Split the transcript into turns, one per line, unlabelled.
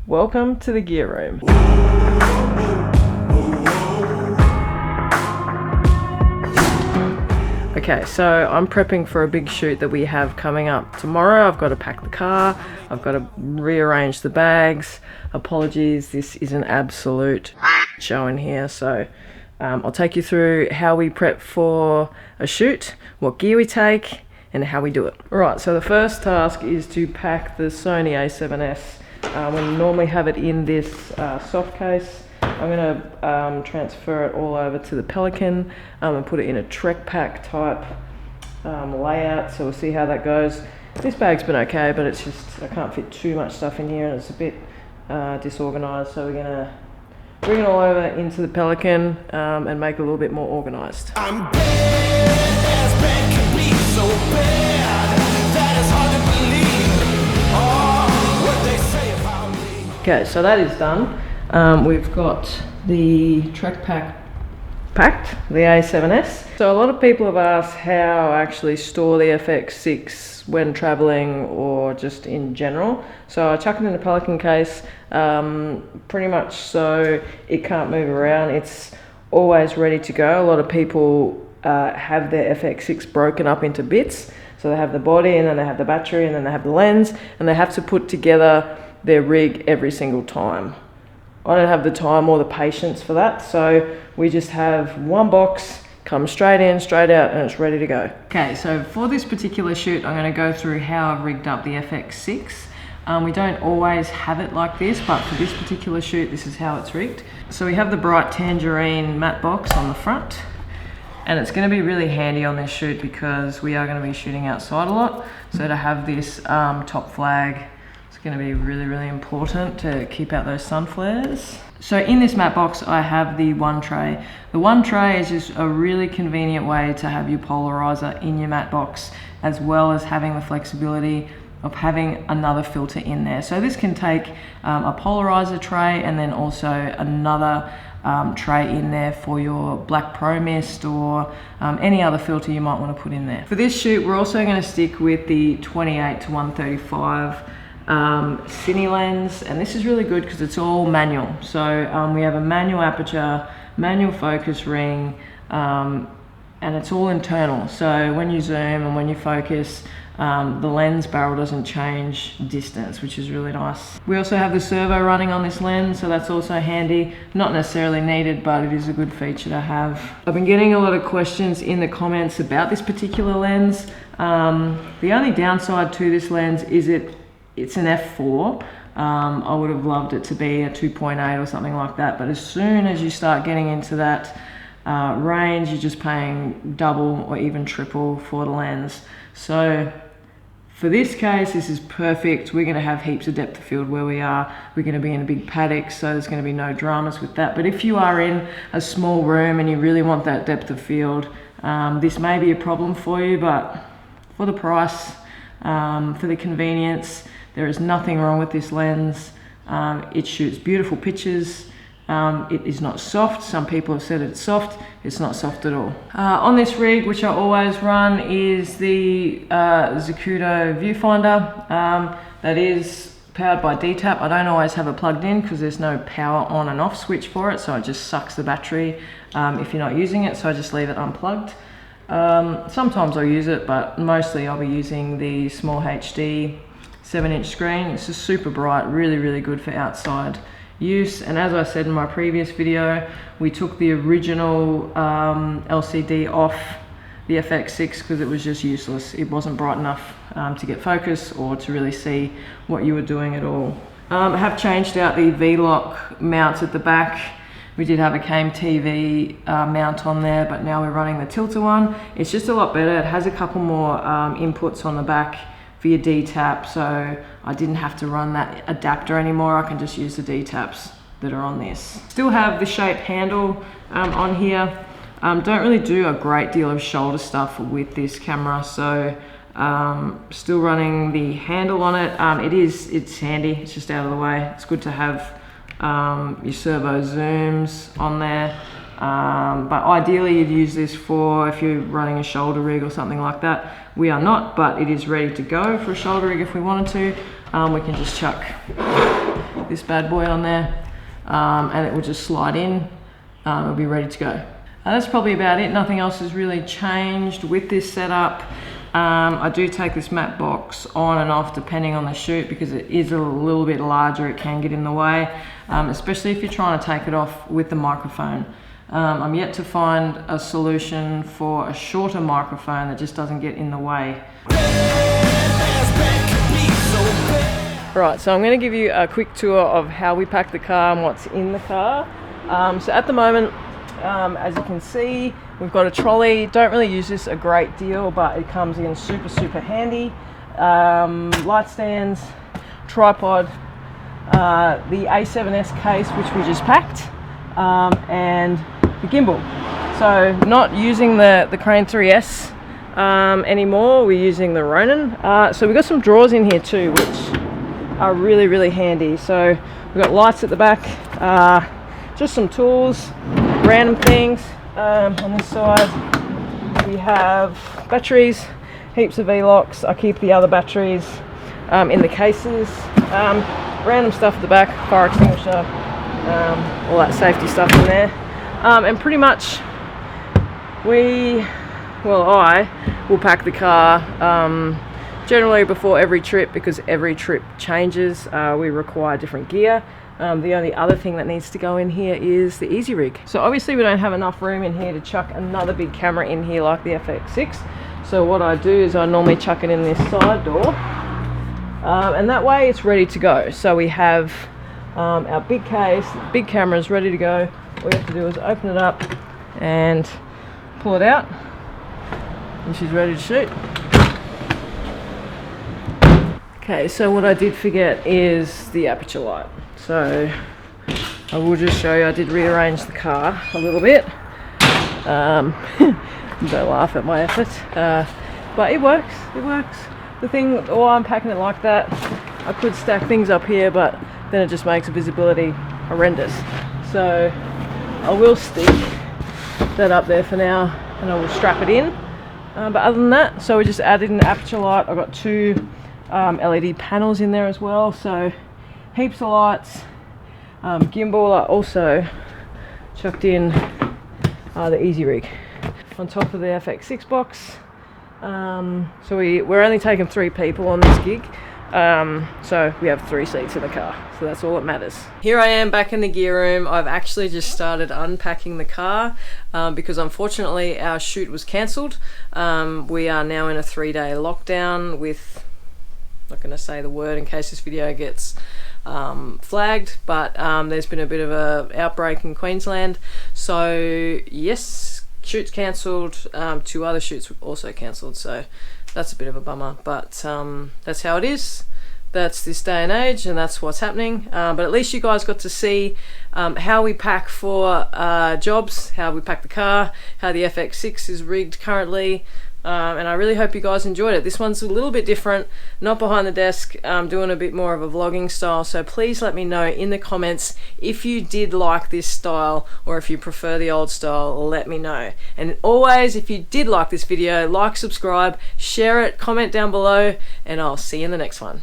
Welcome to the gear room. Okay, so I'm prepping for a big shoot that we have coming up tomorrow. I've got to pack the car, I've got to rearrange the bags. Apologies, this is an absolute show in here. So I'll take you through how we prep for a shoot, what gear we take, and how we do it. Alright, so the first task is to pack the Sony A7S. We normally have it in this soft case. I'm going to transfer it all over to the Pelican and put it in a Trek pack type layout, so we'll see how that goes. This bag's been okay, but it's just, I can't fit too much stuff in here and it's a bit disorganised, so we're going to bring it all over into the Pelican and make it a little bit more organised.
I'm bad as bad can be, so bad that it's hard to believe what they say about me.
Okay, so that is done. We've got the Trek pack packed, the A7S. So a lot of people have asked how I actually store the FX6 when traveling or just in general. So I chuck it in a Pelican case, pretty much so it can't move around. It's always ready to go. A lot of people have their FX6 broken up into bits. So they have the body and then they have the battery and then they have the lens, and they have to put together their rig every single time. I don't have the time or the patience for that, so we just have one box, comes straight in, straight out, and it's ready to go. Okay, so for this particular shoot, I'm going to go through how I've rigged up the FX6. We don't always have it like this, but for this particular shoot, this is how it's rigged. So we have the bright tangerine matte box on the front, and it's going to be really handy on this shoot because we are going to be shooting outside a lot. So to have this top flag, going to be really important to keep out those sun flares. So in this matte box I have the one tray. The one tray is just a really convenient way to have your polarizer in your matte box, as well as having the flexibility of having another filter in there. So this can take a polarizer tray and then also another tray in there for your black pro mist or any other filter you might want to put in there. For this shoot we're also going to stick with the 28 to 135 cine lens, and this is really good because it's all manual. So we have a manual aperture, manual focus ring, and it's all internal. So when you zoom and when you focus, the lens barrel doesn't change distance, which is really nice. We also have the servo running on this lens, so that's also handy. Not necessarily needed, but it is a good feature to have. I've been getting a lot of questions in the comments about this particular lens. The only downside to this lens is it's an f4. I would have loved it to be a 2.8 or something like that, but as soon as you start getting into that range, you're just paying double or even triple for the lens. So for this case, this is perfect. We're going to have heaps of depth of field where we are. We're going to be in a big paddock, so there's going to be no dramas with that. But if you are in a small room and you really want that depth of field, this may be a problem for you, but for the price, for the convenience, there is nothing wrong with this lens. It shoots beautiful pictures. It is not soft. Some people have said it's soft. It's not soft at all. On this rig, which I always run, is the Zacuto viewfinder. That is powered by DTAP. I don't always have it plugged in because there's no power on and off switch for it, so it just sucks the battery if you're not using it, so I just leave it unplugged. Sometimes I'll use it, but mostly I'll be using the small HD 7-inch screen. It's just super bright, really good for outside use. And as I said in my previous video, we took the original LCD off the FX6 because it was just useless. It wasn't bright enough to get focus or to really see what you were doing at all. I have changed out the V-lock mounts at the back. We did have a Came TV mount on there, but now we're running the tilter one. It's just a lot better. It has a couple more inputs on the back for your DTAP, so I didn't have to run that adapter anymore. I can just use the DTAPs that are on this. Still have the shape handle on here. Don't really do a great deal of shoulder stuff with this camera, so still running the handle on it. It's handy, it's just out of the way. It's good to have your servo zooms on there. But ideally you'd use this for if you're running a shoulder rig or something like that. We are not, but it is ready to go for a shoulder rig if we wanted to. We can just chuck this bad boy on there, and it will just slide in. It'll be ready to go. That's probably about it. Nothing else has really changed with this setup. I do take this mat box on and off depending on the shoot, because it is a little bit larger, it can get in the way, especially if you're trying to take it off with the microphone. I'm yet to find a solution for a shorter microphone that just doesn't get in the way. Right, so I'm going to give you a quick tour of how we pack the car and what's in the car. So at the moment, as you can see, we've got a trolley. Don't really use this a great deal, but it comes in super handy. Light stands, tripod, the A7S case which we just packed, and the gimbal. So not using the Crane 3S anymore, we're using the Ronin. So we've got some drawers in here too, which are really handy. So we've got lights at the back, just some tools, random things. On this side we have batteries, heaps of V-locks. I keep the other batteries in the cases, random stuff at the back, fire extinguisher, all that safety stuff in there. And pretty much I will pack the car generally before every trip, because every trip changes. We require different gear. The only other thing that needs to go in here is the Easy Rig. So obviously we don't have enough room in here to chuck another big camera in here like the FX6. So what I do is I normally chuck it in this side door, and that way it's ready to go. So we have our big case, big camera is ready to go. All we have to do is open it up and pull it out, and she's ready to shoot. Okay, so what I did forget is the aperture light. So I will just show you, I did rearrange the car a little bit. Don't laugh at my effort, but it works. The thing, why I'm packing it like that, I could stack things up here, but then it just makes the visibility horrendous. So I will stick that up there for now, and I will strap it in. But other than that, so we just added an aperture light. I've got two LED panels in there as well, so heaps of lights. Gimbal, I also chucked in the Easy Rig on top of the FX6 box. So we're only taking 3 people on this gig, so we have 3 seats in the car, so that's all that matters. Here I am back in the gear room. I've actually just started unpacking the car because unfortunately our shoot was cancelled. We are now in a 3-day lockdown with, not going to say the word in case this video gets flagged, but there's been a bit of a outbreak in Queensland. So yes, shoot's cancelled. 2 other shoots were also cancelled, so that's a bit of a bummer, but that's how it is. That's this day and age, and that's what's happening. But at least you guys got to see how we pack for jobs, how we pack the car, how the FX6 is rigged currently. And I really hope you guys enjoyed it. This one's a little bit different, not behind the desk, doing a bit more of a vlogging style. So please let me know in the comments if you did like this style, or if you prefer the old style, let me know. And always, if you did like this video, like, subscribe, share it, comment down below, and I'll see you in the next one.